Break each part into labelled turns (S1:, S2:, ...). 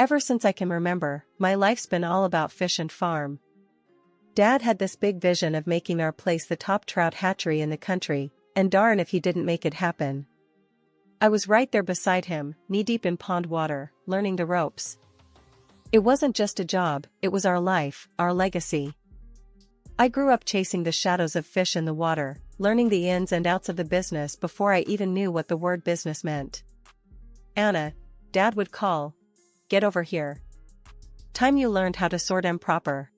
S1: Ever since I can remember, my life's been all about fish and farm. Dad had this big vision of making our place the top trout hatchery in the country, and darn if he didn't make it happen. I was right there beside him, knee-deep in pond water, learning the ropes. It wasn't just a job, it was our life, our legacy. I grew up chasing the shadows of fish in the water, learning the ins and outs of the business before I even knew what the word business meant. "Anna," Dad would call. "Get over here. Time you learned how to sort 'em proper."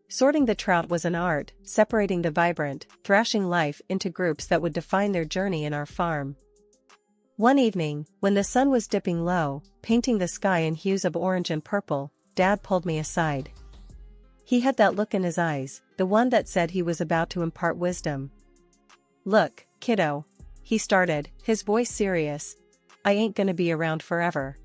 S1: Sorting the trout was an art, separating the vibrant, thrashing life into groups that would define their journey in our farm. One evening, when the sun was dipping low, painting the sky in hues of orange and purple, Dad pulled me aside. He had that look in his eyes, the one that said he was about to impart wisdom. "Look, kiddo," he started, his voice serious, "I ain't gonna be around forever.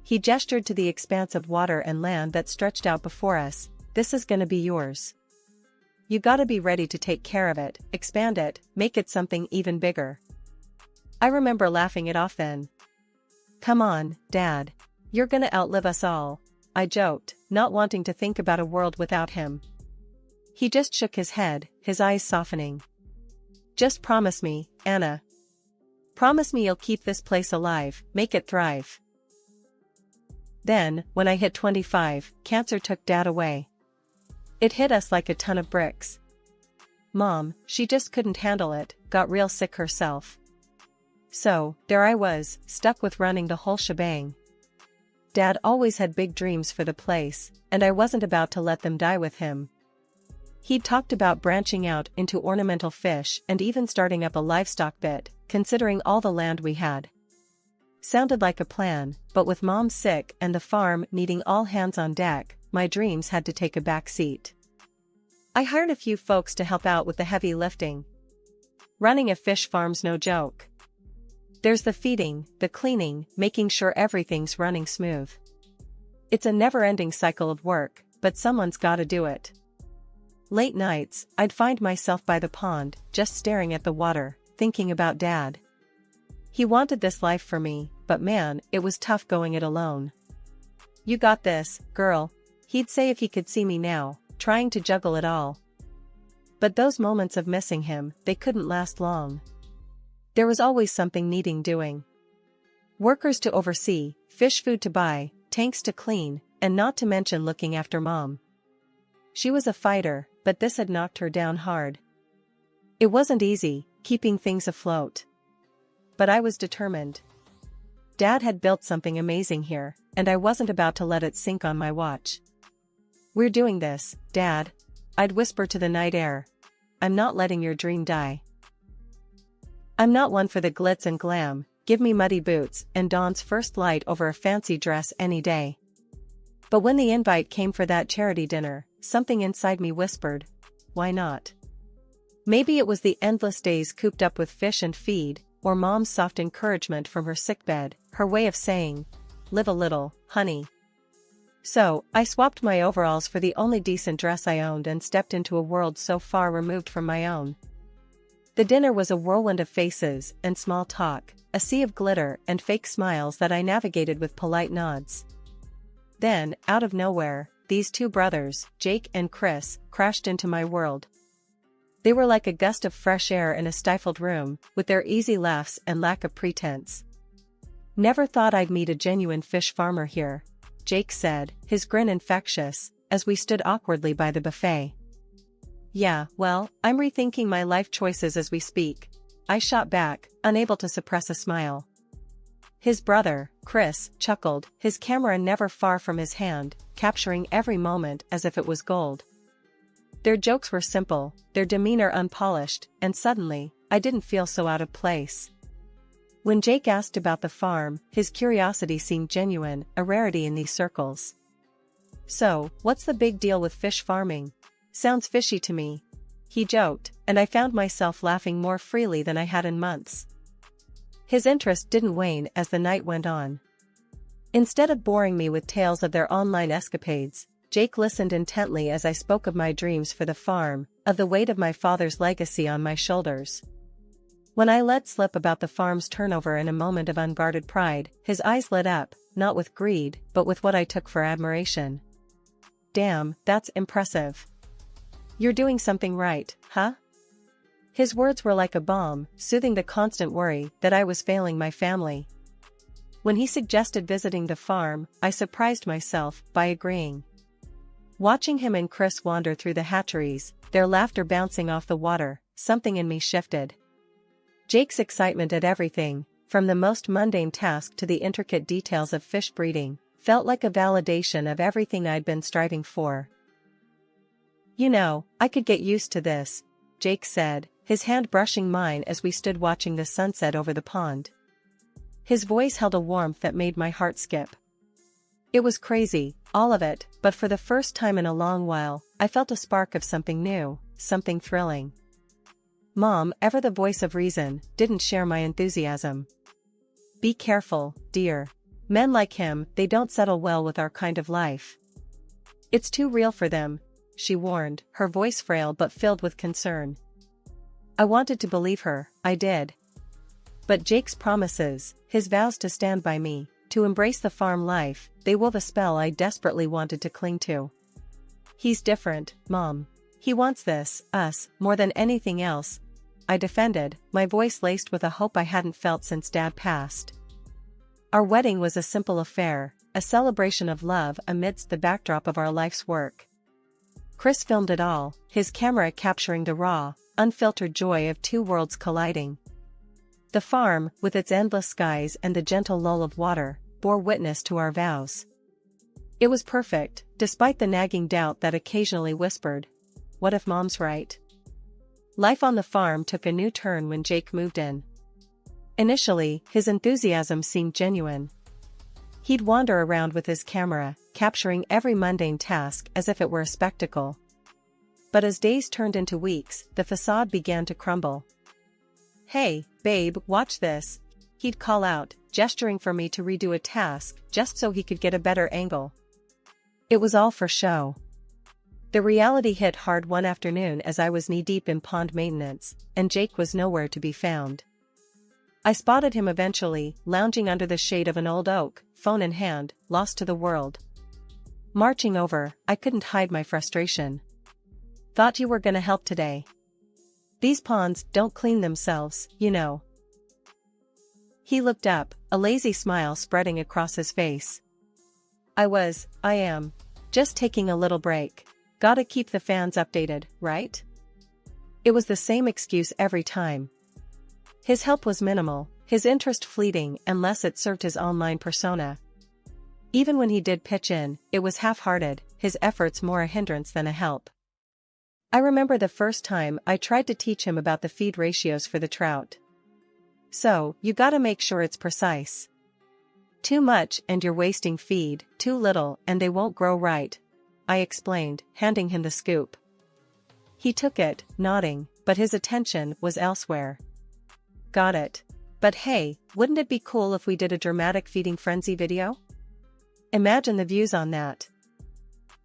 S1: He gestured to the expanse of water and land that stretched out before us, "this is gonna be yours. You gotta be ready to take care of it, expand it, make it something even bigger." I remember laughing it off then. "Come on, Dad. You're gonna outlive us all," I joked, not wanting to think about a world without him. He just shook his head, his eyes softening. "Just promise me, Anna. Promise me you'll keep this place alive, make it thrive." Then, when I hit 25, cancer took Dad away. It hit us like a ton of bricks. Mom, she just couldn't handle it, got real sick herself. So, there I was, stuck with running the whole shebang. Dad always had big dreams for the place, and I wasn't about to let them die with him. He'd talked about branching out into ornamental fish and even starting up a livestock bit, considering all the land we had. Sounded like a plan, but with Mom sick and the farm needing all hands on deck, my dreams had to take a back seat. I hired a few folks to help out with the heavy lifting. Running a fish farm's no joke. There's the feeding, the cleaning, making sure everything's running smooth. It's a never-ending cycle of work, but someone's gotta do it. Late nights, I'd find myself by the pond, just staring at the water, thinking about Dad. He wanted this life for me, but man, it was tough going it alone. "You got this, girl," he'd say if he could see me now, trying to juggle it all. But those moments of missing him, they couldn't last long. There was always something needing doing. Workers to oversee, fish food to buy, tanks to clean, and not to mention looking after Mom. She was a fighter, but this had knocked her down hard. It wasn't easy, keeping things afloat. But I was determined. Dad had built something amazing here, and I wasn't about to let it sink on my watch. "We're doing this, Dad," I'd whisper to the night air. "I'm not letting your dream die. I'm not one for the glitz and glam, give me muddy boots and Dawn's first light over a fancy dress any day." But when the invite came for that charity dinner, something inside me whispered, why not? Maybe it was the endless days cooped up with fish and feed, or Mom's soft encouragement from her sickbed, her way of saying, "Live a little, honey." So, I swapped my overalls for the only decent dress I owned and stepped into a world so far removed from my own. The dinner was a whirlwind of faces and small talk, a sea of glitter and fake smiles that I navigated with polite nods. Then, out of nowhere, these two brothers, Jake and Chris, crashed into my world. They were like a gust of fresh air in a stifled room, with their easy laughs and lack of pretense. "Never thought I'd meet a genuine fish farmer here," Jake said, his grin infectious, as we stood awkwardly by the buffet. "Yeah, well, I'm rethinking my life choices as we speak," I shot back, unable to suppress a smile. His brother, Chris, chuckled, his camera never far from his hand, capturing every moment as if it was gold. Their jokes were simple, their demeanor unpolished, and suddenly, I didn't feel so out of place. When Jake asked about the farm, his curiosity seemed genuine, a rarity in these circles. "So, what's the big deal with fish farming? Sounds fishy to me," he joked, and I found myself laughing more freely than I had in months. His interest didn't wane as the night went on. Instead of boring me with tales of their online escapades, Jake listened intently as I spoke of my dreams for the farm, of the weight of my father's legacy on my shoulders. When I let slip about the farm's turnover in a moment of unguarded pride, his eyes lit up, not with greed, but with what I took for admiration. Damn, that's impressive. You're doing something right, huh? His words were like a balm, soothing the constant worry that I was failing my family. When he suggested visiting the farm, I surprised myself by agreeing. Watching him and Chris wander through the hatcheries, their laughter bouncing off the water, something in me shifted. Jake's excitement at everything, from the most mundane task to the intricate details of fish breeding, felt like a validation of everything I'd been striving for. You know, I could get used to this, Jake said, his hand brushing mine as we stood watching the sunset over the pond. His voice held a warmth that made my heart skip. It was crazy, all of it, but for the first time in a long while, I felt a spark of something new, something thrilling. Mom, ever the voice of reason, didn't share my enthusiasm. Be careful, dear. Men like him, they don't settle well with our kind of life. It's too real for them, she warned, her voice frail but filled with concern. I wanted to believe her, I did. But Jake's promises, his vows to stand by me, to embrace the farm life, they wove a spell I desperately wanted to cling to. He's different, Mom. He wants this, us, more than anything else, I defended, my voice laced with a hope I hadn't felt since Dad passed. Our wedding was a simple affair, a celebration of love amidst the backdrop of our life's work. Chris filmed it all, his camera capturing the raw, unfiltered joy of two worlds colliding. The farm, with its endless skies and the gentle lull of water, bore witness to our vows. It was perfect, despite the nagging doubt that occasionally whispered, "What if Mom's right?" Life on the farm took a new turn when Jake moved in. Initially, his enthusiasm seemed genuine. He'd wander around with his camera, capturing every mundane task as if it were a spectacle. But as days turned into weeks, the facade began to crumble. "Hey, babe, watch this," he'd call out, gesturing for me to redo a task just so he could get a better angle. It was all for show. The reality hit hard one afternoon as I was knee-deep in pond maintenance, and Jake was nowhere to be found. I spotted him eventually, lounging under the shade of an old oak, phone in hand, lost to the world. Marching over, I couldn't hide my frustration. "Thought you were gonna help today. These ponds don't clean themselves, you know." He looked up, a lazy smile spreading across his face. I am. Just taking a little break. Gotta keep the fans updated, right? It was the same excuse every time. His help was minimal, his interest fleeting unless it served his online persona. Even when he did pitch in, it was half-hearted, his efforts more a hindrance than a help. I remember the first time I tried to teach him about the feed ratios for the trout. "So, you gotta make sure it's precise. Too much and you're wasting feed, too little and they won't grow right," I explained, handing him the scoop. He took it, nodding, but his attention was elsewhere. "Got it. But hey, wouldn't it be cool if we did a dramatic feeding frenzy video? Imagine the views on that."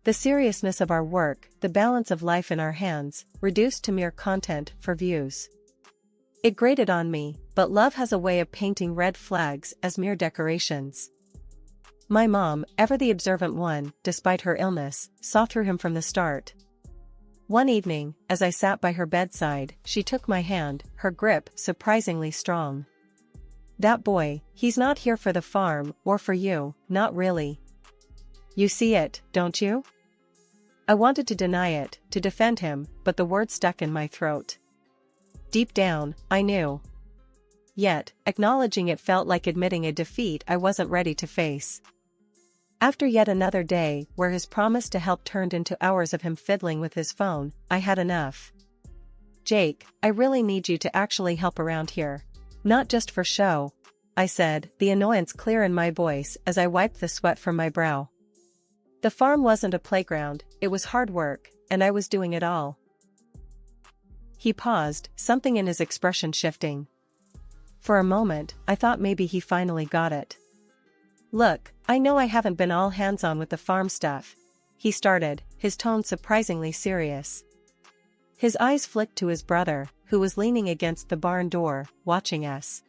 S1: The seriousness of our work, the balance of life in our hands, reduced to mere content for views. It grated on me, but love has a way of painting red flags as mere decorations. My mom, ever the observant one, despite her illness, saw through him from the start. One evening, as I sat by her bedside, she took my hand, her grip surprisingly strong. "That boy, he's not here for the farm, or for you, not really. You see it, don't you?" I wanted to deny it, to defend him, but the words stuck in my throat. Deep down, I knew. Yet, acknowledging it felt like admitting a defeat I wasn't ready to face. After yet another day, where his promise to help turned into hours of him fiddling with his phone, I had enough. "Jake, I really need you to actually help around here. Not just for show," I said, the annoyance clear in my voice as I wiped the sweat from my brow. The farm wasn't a playground, it was hard work, and I was doing it all. He paused, something in his expression shifting. For a moment, I thought maybe he finally got it. "Look, I know I haven't been all hands-on with the farm stuff," he started, his tone surprisingly serious. His eyes flicked to his brother, who was leaning against the barn door, watching us.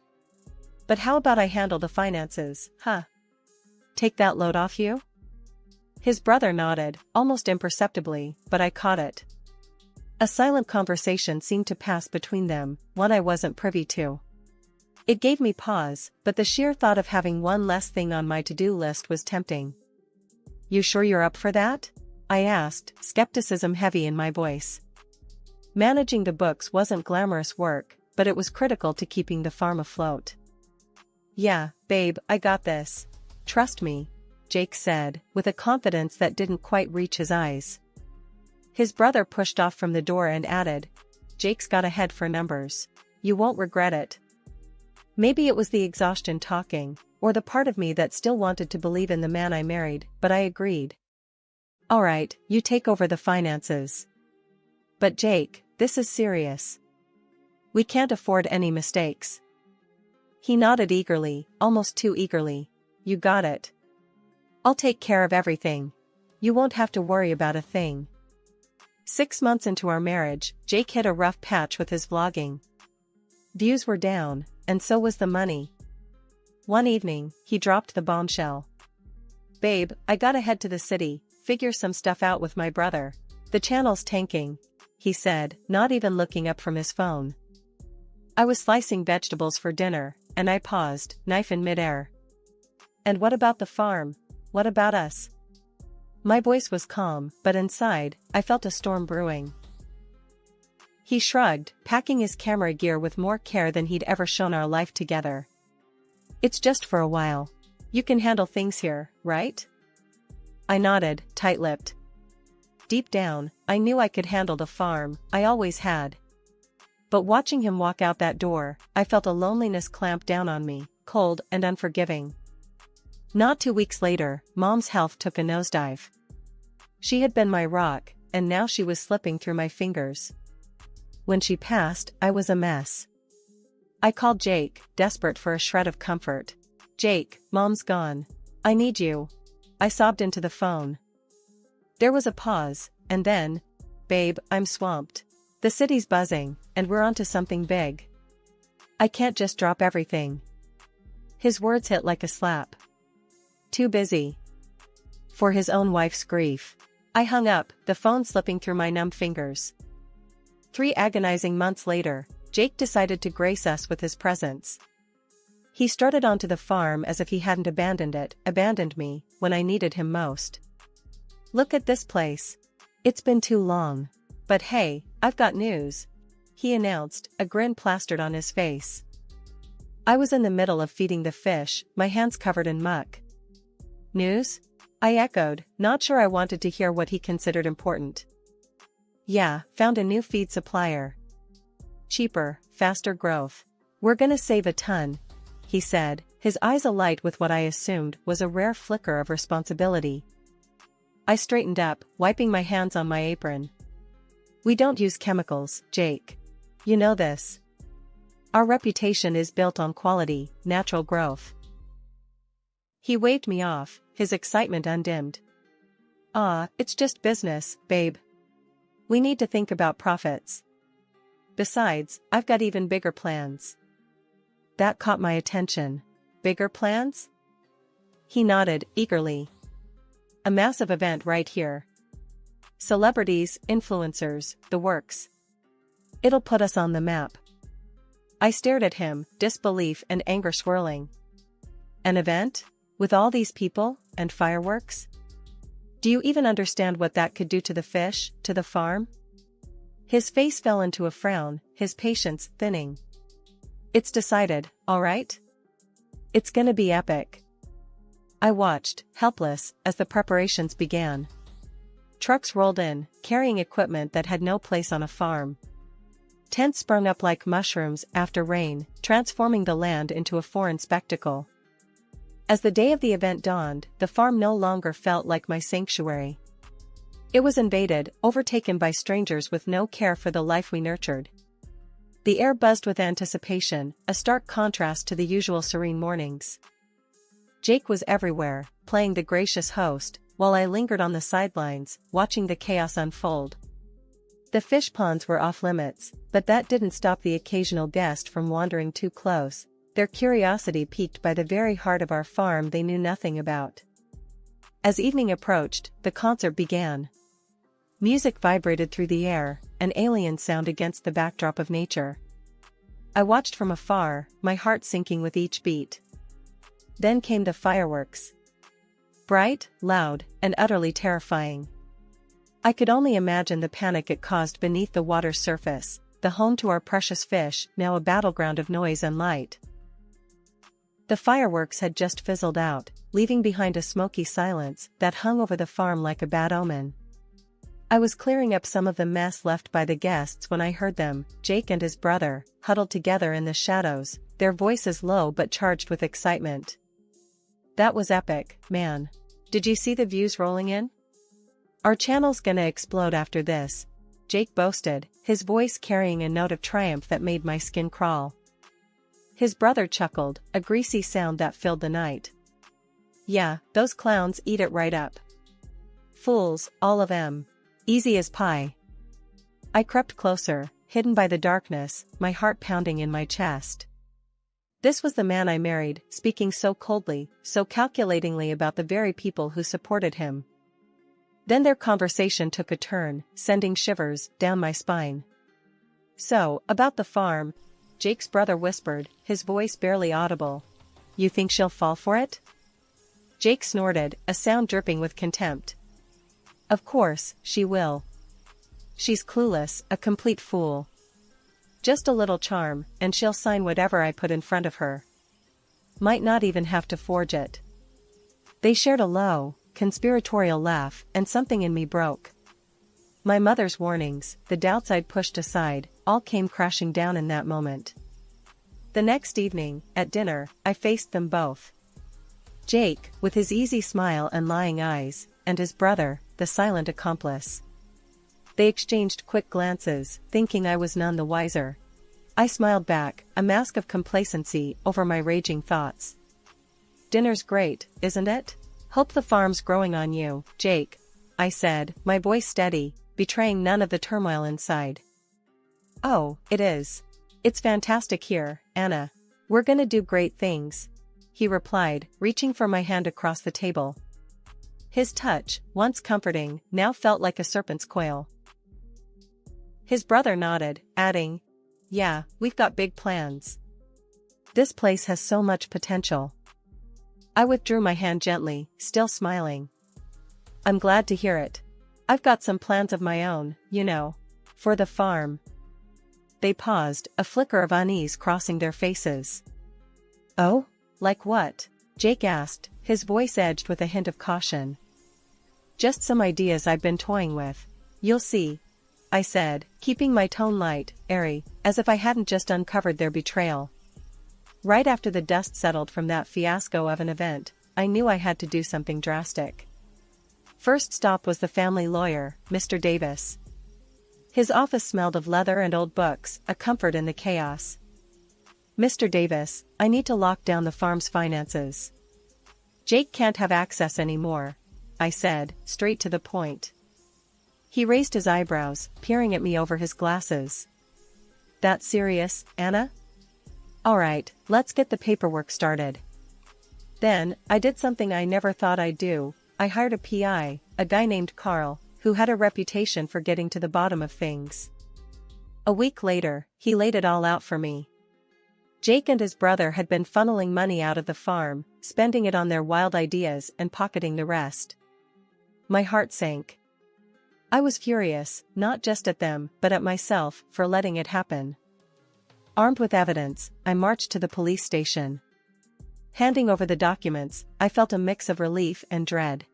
S1: "But how about I handle the finances, huh? Take that load off you?" His brother nodded, almost imperceptibly, but I caught it. A silent conversation seemed to pass between them, one I wasn't privy to. It gave me pause, but the sheer thought of having one less thing on my to-do list was tempting. "You sure you're up for that?" I asked, skepticism heavy in my voice. Managing the books wasn't glamorous work, but it was critical to keeping the farm afloat. "Yeah, babe, I got this. Trust me," Jake said, with a confidence that didn't quite reach his eyes. His brother pushed off from the door and added, "Jake's got a head for numbers. You won't regret it." Maybe it was the exhaustion talking, or the part of me that still wanted to believe in the man I married, but I agreed. "All right, you take over the finances." "But Jake, this is serious. We can't afford any mistakes." He nodded eagerly, almost too eagerly. "You got it. I'll take care of everything. You won't have to worry about a thing." 6 months into our marriage, Jake hit a rough patch with his vlogging. Views were down, and so was the money. One evening, he dropped the bombshell. "Babe, I gotta head to the city, figure some stuff out with my brother. The channel's tanking," he said, not even looking up from his phone. I was slicing vegetables for dinner, and I paused, knife in midair. "And what about the farm? What about us?" My voice was calm, but inside, I felt a storm brewing. He shrugged, packing his camera gear with more care than he'd ever shown our life together. "It's just for a while. You can handle things here, right?" I nodded, tight-lipped. Deep down, I knew I could handle the farm, I always had. But watching him walk out that door, I felt a loneliness clamp down on me, cold and unforgiving. Not 2 weeks later, Mom's health took a nosedive. She had been my rock, and now she was slipping through my fingers. When she passed, I was a mess. I called Jake, desperate for a shred of comfort. "Jake, Mom's gone. I need you." I sobbed into the phone. There was a pause, and then, "Babe, I'm swamped. The city's buzzing, and we're onto something big. I can't just drop everything." His words hit like a slap. Too busy. For his own wife's grief. I hung up, the phone slipping through my numb fingers. 3 agonizing months later, Jake decided to grace us with his presence. He strutted onto the farm as if he hadn't abandoned me, when I needed him most. "Look at this place. It's been too long. But hey, I've got news," he announced, a grin plastered on his face. I was in the middle of feeding the fish, my hands covered in muck. "News?" I echoed, not sure I wanted to hear what he considered important. "Yeah, found a new feed supplier. Cheaper, faster growth. We're gonna save a ton," he said, his eyes alight with what I assumed was a rare flicker of responsibility. I straightened up, wiping my hands on my apron. "We don't use chemicals, Jake. You know this. Our reputation is built on quality, natural growth." He waved me off, his excitement undimmed. It's just business, babe. We need to think about profits. Besides, I've got even bigger plans." That caught my attention. "Bigger plans?" He nodded, eagerly. "A massive event right here. Celebrities, influencers, the works. It'll put us on the map." I stared at him, disbelief and anger swirling. "An event? With all these people, and fireworks? Do you even understand what that could do to the fish, to the farm?" His face fell into a frown, his patience thinning. "It's decided, all right? It's gonna be epic." I watched, helpless, as the preparations began. Trucks rolled in, carrying equipment that had no place on a farm. Tents sprung up like mushrooms after rain, transforming the land into a foreign spectacle. As the day of the event dawned, the farm no longer felt like my sanctuary. It was invaded, overtaken by strangers with no care for the life we nurtured. The air buzzed with anticipation, a stark contrast to the usual serene mornings. Jake was everywhere, playing the gracious host, while I lingered on the sidelines, watching the chaos unfold. The fish ponds were off limits, but that didn't stop the occasional guest from wandering too close, their curiosity piqued by the very heart of our farm they knew nothing about. As evening approached, the concert began. Music vibrated through the air, an alien sound against the backdrop of nature. I watched from afar, my heart sinking with each beat. Then came the fireworks. Bright, loud, and utterly terrifying. I could only imagine the panic it caused beneath the water's surface, the home to our precious fish, now a battleground of noise and light. The fireworks had just fizzled out, leaving behind a smoky silence that hung over the farm like a bad omen. I was clearing up some of the mess left by the guests when I heard them, Jake and his brother, huddled together in the shadows, their voices low but charged with excitement. "That was epic, man. Did you see the views rolling in? Our channel's gonna explode after this," Jake boasted, his voice carrying a note of triumph that made my skin crawl. His brother chuckled, a greasy sound that filled the night. "Yeah, those clowns eat it right up. Fools, all of 'em. Easy as pie." I crept closer, hidden by the darkness, my heart pounding in my chest. This was the man I married, speaking so coldly, so calculatingly about the very people who supported him. Then their conversation took a turn, sending shivers down my spine. "So, about the farm," Jake's brother whispered, his voice barely audible. "You think she'll fall for it?" Jake snorted, a sound dripping with contempt. "Of course, she will. She's clueless, a complete fool. Just a little charm, and she'll sign whatever I put in front of her. Might not even have to forge it." They shared a low, conspiratorial laugh, and something in me broke. My mother's warnings, the doubts I'd pushed aside, all came crashing down in that moment. The next evening, at dinner, I faced them both. Jake, with his easy smile and lying eyes, and his brother, the silent accomplice. They exchanged quick glances, thinking I was none the wiser. I smiled back, a mask of complacency over my raging thoughts. "Dinner's great, isn't it? Hope the farm's growing on you, Jake," I said, my voice steady, betraying none of the turmoil inside. "Oh, it is. It's fantastic here, Anna. We're gonna do great things," he replied, reaching for my hand across the table. His touch, once comforting, now felt like a serpent's coil. His brother nodded, adding, "Yeah, we've got big plans. This place has so much potential." I withdrew my hand gently, still smiling. "I'm glad to hear it. I've got some plans of my own, you know. For the farm." They paused, a flicker of unease crossing their faces. "Oh? Like what?" Jake asked, his voice edged with a hint of caution. "Just some ideas I've been toying with. You'll see," I said, keeping my tone light, airy, as if I hadn't just uncovered their betrayal. Right after the dust settled from that fiasco of an event, I knew I had to do something drastic. First stop was the family lawyer, Mr. Davis. His office smelled of leather and old books, a comfort in the chaos. "Mr. Davis, I need to lock down the farm's finances. Jake can't have access anymore," I said, straight to the point. He raised his eyebrows, peering at me over his glasses. "That serious, Anna? All right, let's get the paperwork started." Then, I did something I never thought I'd do. I hired a PI, a guy named Carl, who had a reputation for getting to the bottom of things. A week later, he laid it all out for me. Jake and his brother had been funneling money out of the farm, spending it on their wild ideas and pocketing the rest. My heart sank. I was furious, not just at them, but at myself, for letting it happen. Armed with evidence, I marched to the police station. Handing over the documents, I felt a mix of relief and dread.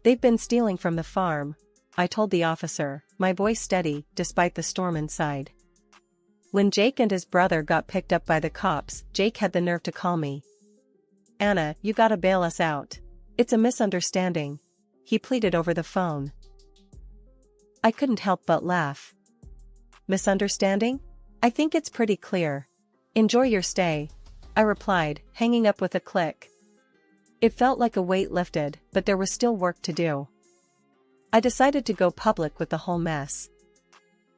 S1: "They've been stealing from the farm," I told the officer, my voice steady, despite the storm inside. When Jake and his brother got picked up by the cops, Jake had the nerve to call me. "Anna, you gotta bail us out. It's a misunderstanding," he pleaded over the phone. I couldn't help but laugh. "Misunderstanding? I think it's pretty clear. Enjoy your stay," I replied, hanging up with a click. It felt like a weight lifted, but there was still work to do. I decided to go public with the whole mess.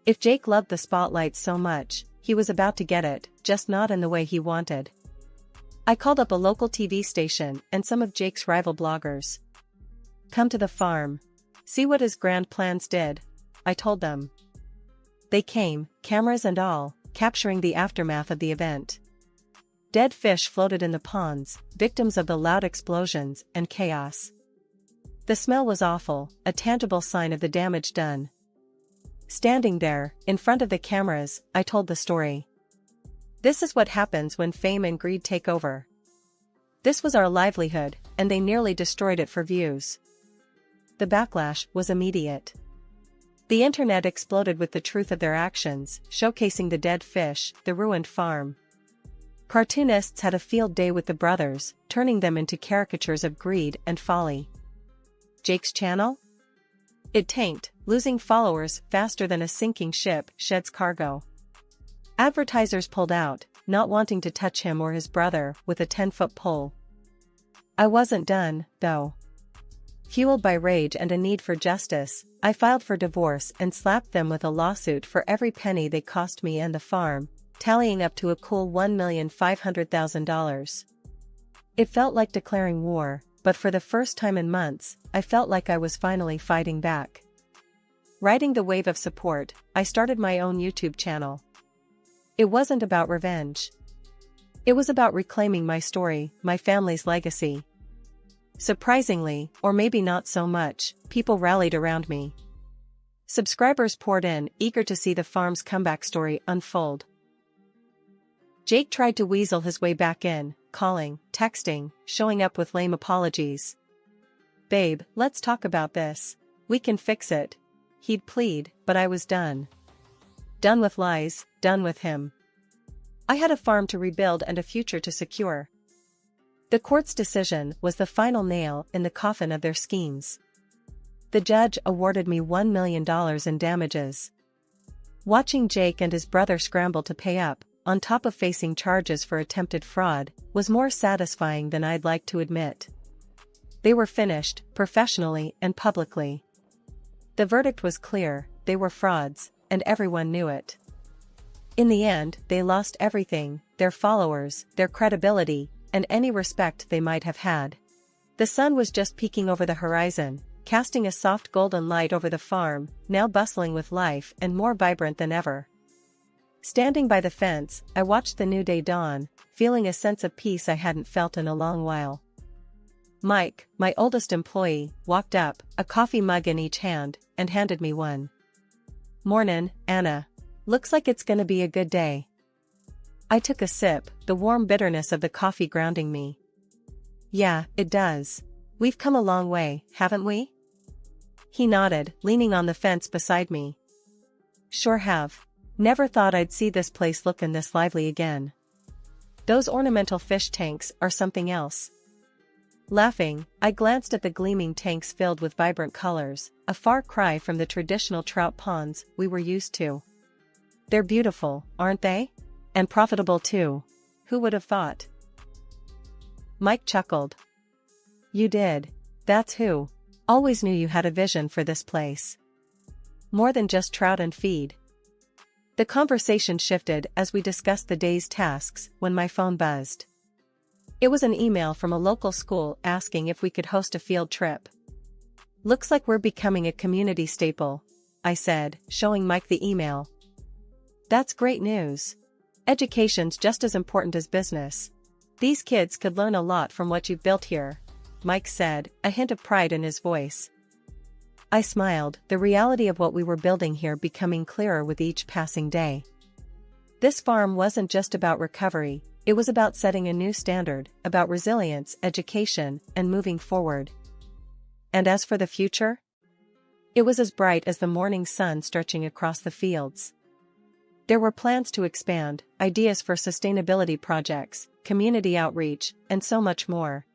S1: If Jake loved the spotlight so much, he was about to get it, just not in the way he wanted. I called up a local TV station and some of Jake's rival bloggers. "Come to the farm. See what his grand plans did," I told them. They came, cameras and all, capturing the aftermath of the event. Dead fish floated in the ponds, victims of the loud explosions and chaos. The smell was awful, a tangible sign of the damage done. Standing there, in front of the cameras, I told the story. This is what happens when fame and greed take over. This was our livelihood, and they nearly destroyed it for views. The backlash was immediate. The internet exploded with the truth of their actions, showcasing the dead fish, the ruined farm. Cartoonists had a field day with the brothers, turning them into caricatures of greed and folly. Jake's channel? It tanked, losing followers faster than a sinking ship sheds cargo. Advertisers pulled out, not wanting to touch him or his brother with a 10-foot pole. I wasn't done, though. Fueled by rage and a need for justice, I filed for divorce and slapped them with a lawsuit for every penny they cost me and the farm, tallying up to a cool $1,500,000. It felt like declaring war, but for the first time in months, I felt like I was finally fighting back. Riding the wave of support, I started my own YouTube channel. It wasn't about revenge. It was about reclaiming my story, my family's legacy. Surprisingly, or maybe not so much, people rallied around me. Subscribers poured in, eager to see the farm's comeback story unfold. Jake tried to weasel his way back in, calling, texting, showing up with lame apologies. "Babe, let's talk about this. We can fix it," he'd plead, but I was done. Done with lies, done with him. I had a farm to rebuild and a future to secure. The court's decision was the final nail in the coffin of their schemes. The judge awarded me $1 million in damages. Watching Jake and his brother scramble to pay up, on top of facing charges for attempted fraud, was more satisfying than I'd like to admit. They were finished, professionally and publicly. The verdict was clear: they were frauds, and everyone knew it. In the end, they lost everything: their followers, their credibility, and any respect they might have had. The sun was just peeking over the horizon, casting a soft golden light over the farm, now bustling with life and more vibrant than ever. Standing by the fence, I watched the new day dawn, feeling a sense of peace I hadn't felt in a long while. Mike, my oldest employee, walked up, a coffee mug in each hand, and handed me one. "Mornin', Anna. Looks like it's gonna be a good day." I took a sip, the warm bitterness of the coffee grounding me. "Yeah, it does. We've come a long way, haven't we?" He nodded, leaning on the fence beside me. "Sure have. Never thought I'd see this place lookin' this lively again. Those ornamental fish tanks are something else." Laughing, I glanced at the gleaming tanks filled with vibrant colors, a far cry from the traditional trout ponds we were used to. "They're beautiful, aren't they? And profitable too. Who would have thought?" Mike chuckled. "You did. That's who. Always knew you had a vision for this place. More than just trout and feed." The conversation shifted as we discussed the day's tasks when my phone buzzed. It was an email from a local school asking if we could host a field trip. "Looks like we're becoming a community staple," I said, showing Mike the email. "That's great news. Education's just as important as business. These kids could learn a lot from what you've built here," Mike said, a hint of pride in his voice. I smiled, the reality of what we were building here becoming clearer with each passing day. This farm wasn't just about recovery, it was about setting a new standard, about resilience, education, and moving forward. And as for the future? It was as bright as the morning sun stretching across the fields. There were plans to expand, ideas for sustainability projects, community outreach, and so much more.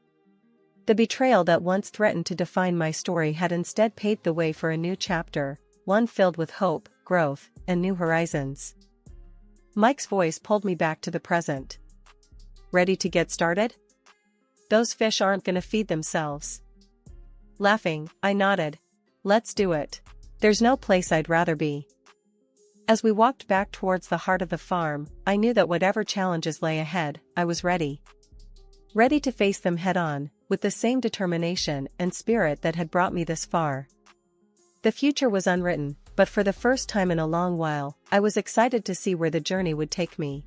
S1: The betrayal that once threatened to define my story had instead paved the way for a new chapter, one filled with hope, growth, and new horizons. Mike's voice pulled me back to the present. "Ready to get started? Those fish aren't gonna feed themselves." Laughing, I nodded. "Let's do it. There's no place I'd rather be." As we walked back towards the heart of the farm, I knew that whatever challenges lay ahead, I was ready. Ready to face them head-on, with the same determination and spirit that had brought me this far. The future was unwritten, but for the first time in a long while, I was excited to see where the journey would take me.